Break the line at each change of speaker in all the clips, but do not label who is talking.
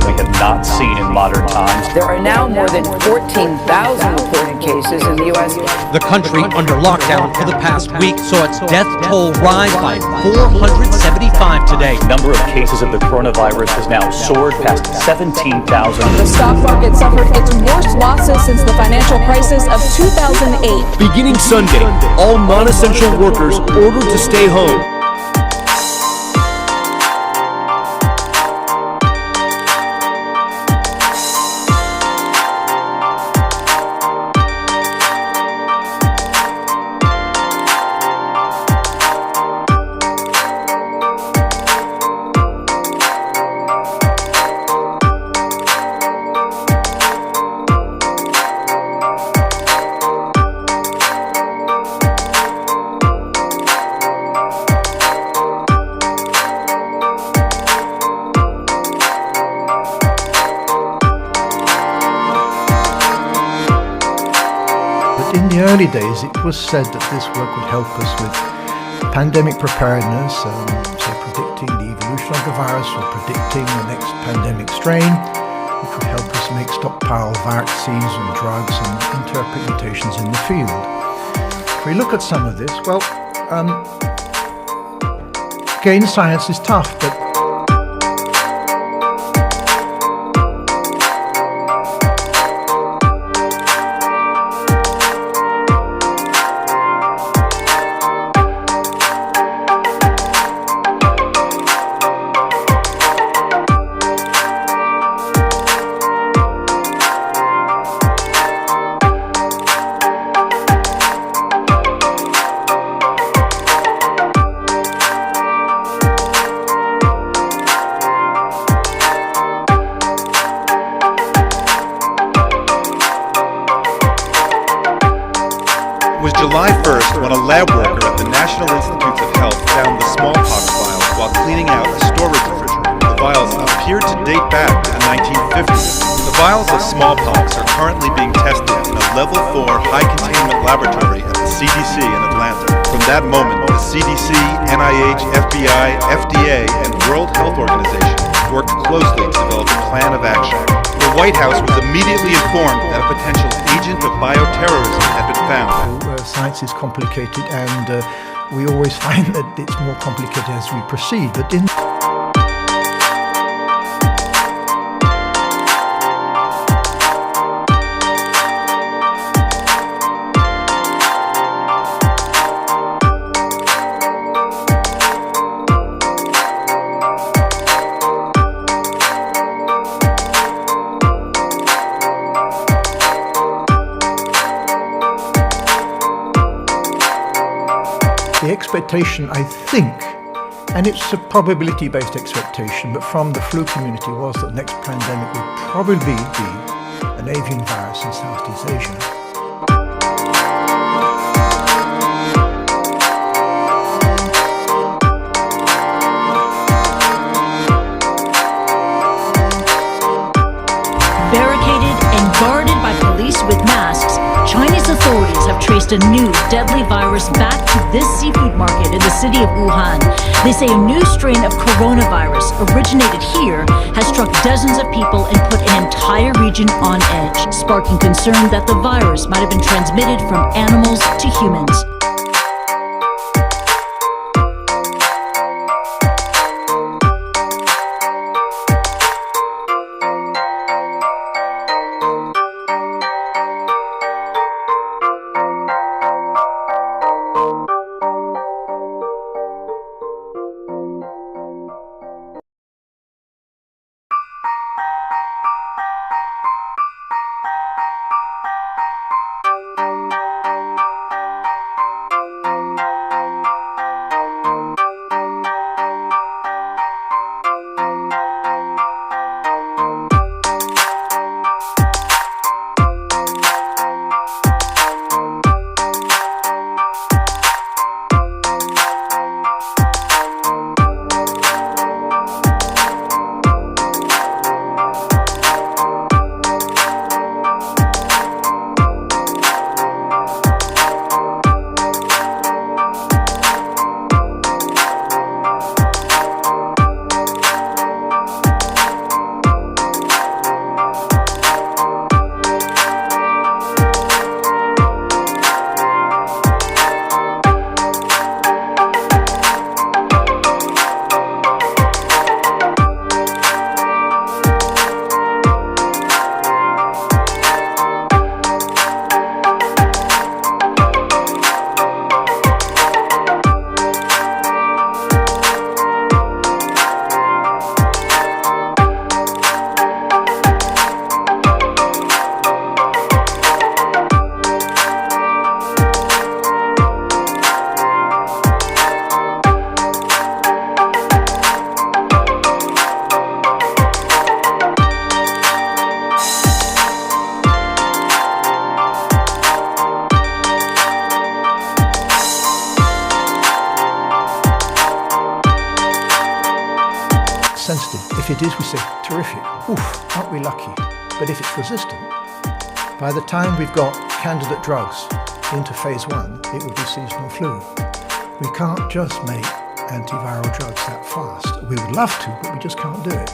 we have not seen in modern times.
There are now more than 14,000 reported cases in the U.S.
The country under lockdown for the past week saw its death toll rise by 475 today.
The number of cases of the coronavirus has now soared past 17,000.
The stock market suffered its worst losses since the financial crisis of 2008.
Beginning Sunday, all non-essential workers ordered to stay home.
In the early days, it was said that this work would help us with pandemic preparedness, say predicting the evolution of the virus or predicting the next pandemic strain, which would help us make stockpile vaccines and drugs and interpret mutations in the field. If we look at some of this, well, again, science is tough, but
It was July 1st when a lab worker at the National Institutes of Health found the smallpox vials while cleaning out a storage refrigerator. The vials appeared to date back to the 1950s. The vials of smallpox are currently being tested in a level 4 high containment laboratory at the CDC in Atlanta. From that moment, the CDC, NIH, FBI, FDA, and World Health Organization worked closely to develop a plan of action. The White House was immediately informed that a potential agent of bioterrorism had been found.
Science is complicated, and we always find that it's more complicated as we proceed. But in the expectation, I think, and it's a probability-based expectation, but from the flu community, was that the next pandemic would probably be an avian virus in Southeast Asia.
Barricaded and guarded by police with masks, Chinese authorities have traced a new deadly virus back to this seafood market in the city of Wuhan. They say a new strain of coronavirus originated here has struck dozens of people and put an entire region on edge, sparking concern that the virus might have been transmitted from animals to humans.
it is, we say, terrific, oof, aren't we lucky? But if it's resistant, by the time we've got candidate drugs into phase 1, it will be seasonal flu. We can't just make antiviral drugs that fast. We would love to, but we just can't do it.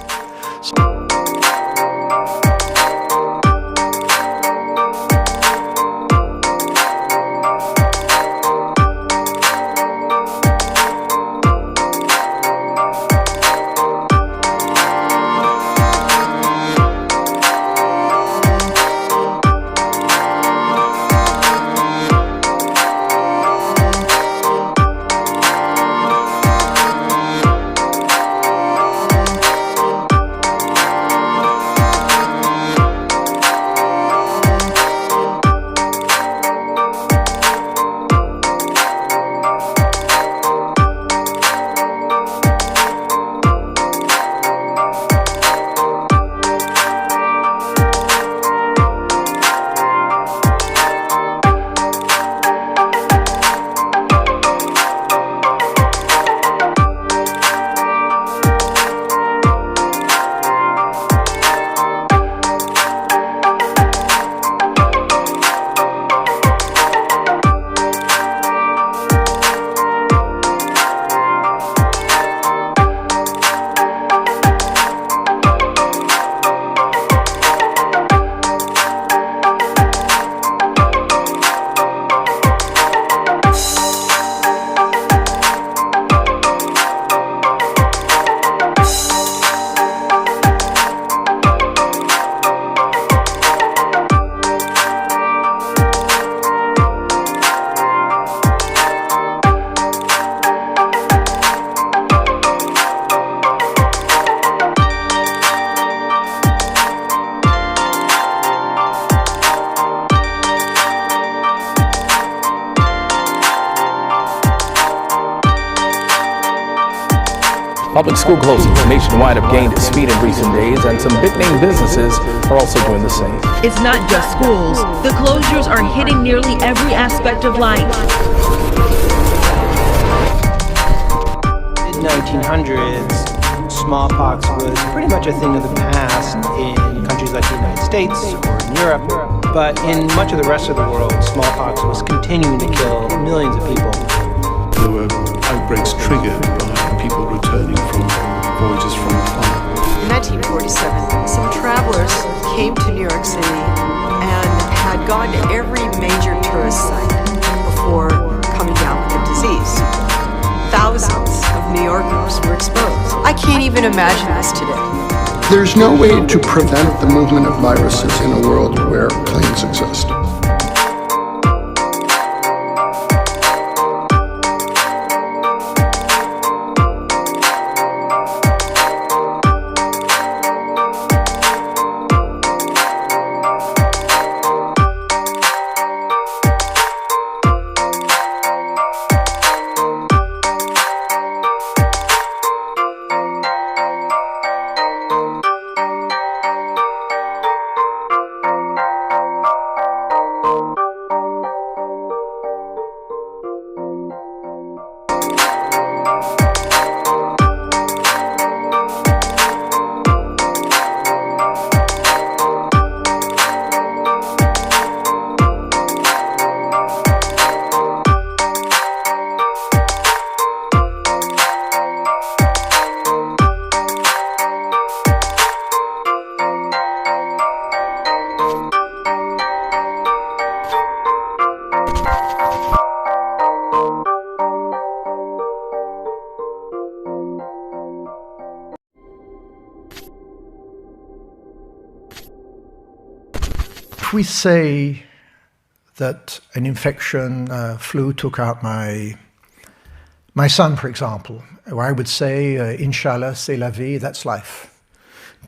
Public school closings nationwide have gained speed in recent days, and some big-name businesses are also doing the same.
It's not just schools. The closures are hitting nearly every aspect of life.
In the 1900s, smallpox was pretty much a thing of the past in countries like the United States or in Europe, but in much of the rest of the world, smallpox was continuing to kill millions of people.
There were outbreaks triggered by people returning from voyages from afar.
In 1947, some travelers came to New York City and had gone to every major tourist site before coming down with the disease. Thousands of New Yorkers were exposed. I can't even imagine this today.
There's no way to prevent the movement of viruses in a world where planes exist.
If we say that an infection, flu took out my son, for example, I would say, Inshallah, c'est la vie, that's life.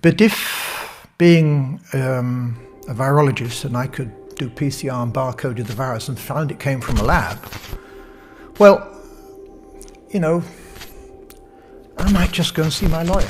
But if, being a virologist, and I could do PCR and barcoded the virus and found it came from a lab, well, you know, I might just go and see my lawyer.